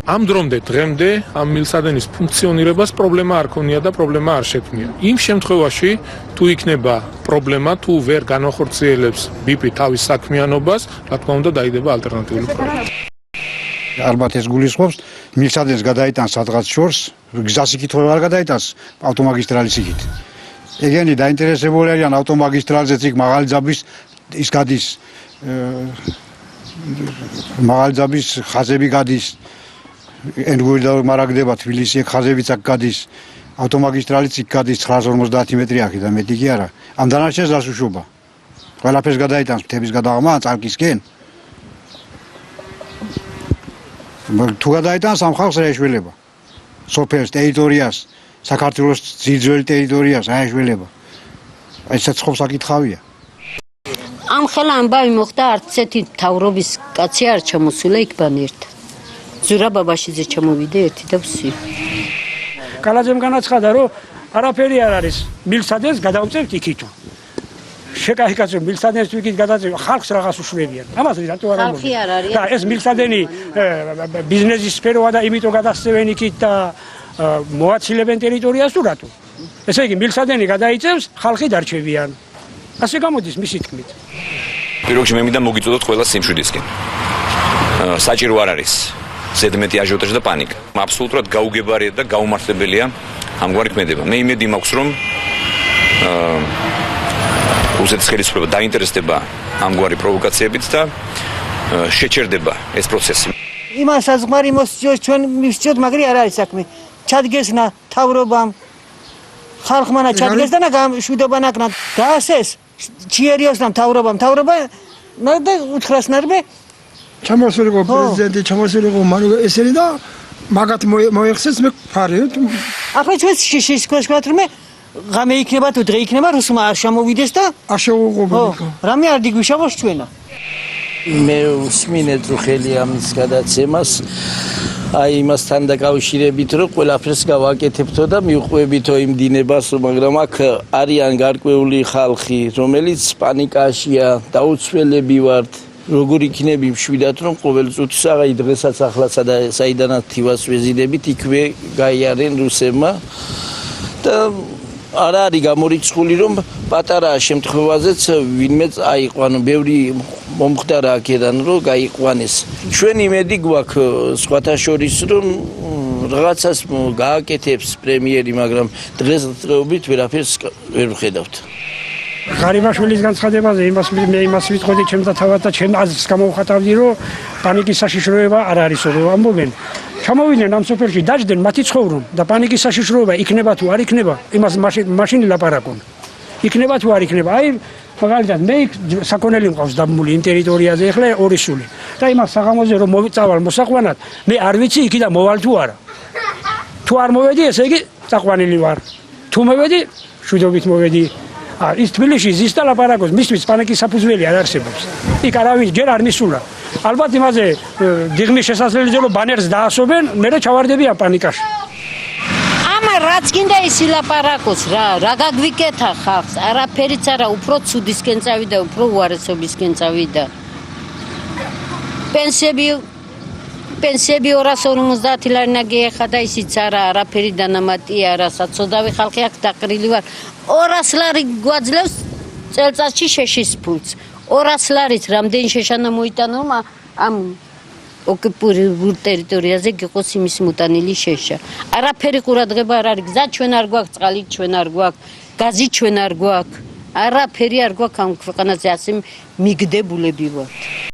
ამ დრომდე დღემდე ამ მილსადენის ფუნქციონირებას პრობლემა არ ქონია და პრობლემა არ შექმნია. იმ შემთხვევაში თუ იქნება პრობლემა, თუ ვერ განახორციელებს ბიპი თავის საქმიანობას, რა თქმა უნდა დაიდება ალტერნატიული პროექტი. ალბათ ეს გულისხმობს მილსადენს გადაიტანს სადღაც შორს, გზას იქით არ გადაიტანს ავტომაგისტრალის იქით. ეგენი დაინტერესებული არიან ავტომაგისტრალზეც იქ მაღალი ძაბვის ის გადის მაღალი ძაბვის ხაზები გადის ენგვირ და მარაგდება თბილისი ეგ ხაზებიც აქ გადის ავტომაგისტრალიც იქ გადის 950 მეტრი აქედან მეტი კი არა ამ დანარჩენს რას უშვება ყველაფერს გადაიტანს მთების გადაღმა წარკისკენ თუ გადაიტანს ამ ხალხს რა ეშველება სოფელს ტერიტორიას საქართველოს ძირძველი ტერიტორიას აეშველება ეს საწყობს საკითხავია ამ ხელა ამბავი მოხდა არც ერთი მთავრობის კაცი არ ჩამოსულა იქ ბანერთ ზურა ბაბაშიძე ჩამოვიდა ერთი და ვსი კალაძემ განაცხადა რომ არაფერი არ არის მილსადენს გადავწევთ იქითო შეკაიქაცო მილსადენს იქით გადაწევ ხალხს რაღაც უშვებიან ამას რატო არ ამბობ და ეს მილსადენი ბიზნესის სფეროა და იმიტომ გადასცევენ იქით და მოაცილებენ ტერიტორიას თუ რატო ესე იგი მილსადენი გადაიწევს ხალხი დარჩევიან ასე გამოდის მისი თქმით პირველ რიგში მე მინდა მოგიწოდოთ ყველა სიმშვიდისკენ საჭირო არ არის ზედმეტი აჟიოტაჟი და პანიკა აბსოლუტურად გაუგებარია და გაუმართლებელია ამგვარი ქმედება მე იმედი მაქვს რომ რუსეთის ხელისუფლება დაინტერესდება ამგვარი პროვოკაციებით და შეჩერდება ეს პროცესი იმას საზღვარი მოსწიოს ჩვენ მივსწიოთ მაგრამ არ არის საქმე ჩადგესნა თავრობამ ხალხმანა ჩადგესნა და შვიდობა ნაკნა დაასეს ჩიერიოსნა თავრობა და უთხრას ნერბე ჩამოსულიყო პრეზიდენტი ჩამოსულიყო მანუ ესენი და მაგათ მოიხსეს მე ფარი ახლა ჩვენ შიშის ქვაშ მე ღამე იქნება თუ დღე იქნება რუსმა არ შემოვიდეს და არ შეუღობილიყო რამე არ დიგვიშავოს ჩვენა მე უსმინეთ რო ხელი ამის გადაცემას აი იმასთან დაკავშირებით რომ ყველაფერს გავაკეთებთო და მივყვებითო იმ დინებას მაგრამ აქ არიან გარკვეული ხალხი რომელიც პანიკაშია დაუცველები ვართ როგორ იქნები მშვიდად რომ ყოველ წუთს აღი დღესაც ახლა საიდანაც თივას ვეზიდებით იქვე გაიარენ რუსებმა და არ არის გამორიცხული რომ პატარა შემთხვევაზეც ვინმე აიყვანო ბევრი მომხდარა აქედან რომ გაიყვანეს ჩვენ იმედი გვაქვს სხვათა შორის რომ რაღაცას გააკეთებს პრემიერი მაგრამ დღესდღეობით ვერაფერს ვერ ვხედავთ ღარიბაშვილის განცხადებაზე მე იმას ვიტყოდი ჩემს თავად და ჩემ აზრს გამოვხატავდი რომ პანიკის საშიშროება არ არის რომ ამბობენ ჩამოვიდნენ ამ სოფელში დაждდნენ მათი ცხოვრում და პანიკის საშიშროება იქნება თუ არ იქნება იმას მაშინ ლაპარაკონ იქნება თუ არ იქნება აი მაგალითად მე საქონელი მყავს დამმული იმ ტერიტორიაზე ახლა ორი სული და იმას საღამოზე რომ მოვიწავალ მოსაყვანად მე არ ვიცი იქიდან მოვალ თუ არა თუ არ მოვედი ესე იგი წაყვანილი ვარ თუ მოვედი შვიდობით მოვედი ის თბილისში ზის და ლაპარაკობს მისთვის პანიკის საფუძველი არ არსებობს იქ არავინ ჯერ არ მისულა ალბათ იმაზე დიღმის შესაძლებელია რომ ბანერს დაასობენ მე ჩავარდები ამ პანიკაში ამა რაც გინდა ის ლაპარაკოს რა გაგვიკეთა ხალხს არაფერიც არა უფრო ცუდისკენ წავიდა უფრო უარესობისკენ წავიდა პენსიები 250 ლარი ნაგეახა და ისიც არა არაფერი დანამატი არა საწოდავი ხალხი აქ დაყრილი ვარ 200 ლარი გვაძლევს წელწადში შეშის ფულს 200 ლარით რამდენი შეშანა მოიტანო ამ ოკუპირებულ ტერიტორიაზე გიყოს იმის მუტანილი შეშა არაფერი ყურადღება არ არის გზა ჩვენ არ გვაქვს წყალი ჩვენ არ გვაქვს გაზი ჩვენ არ გვაქვს არაფერი არ გვაქვს ამ ქვეყანაზე ასე მიგდებულები ვართ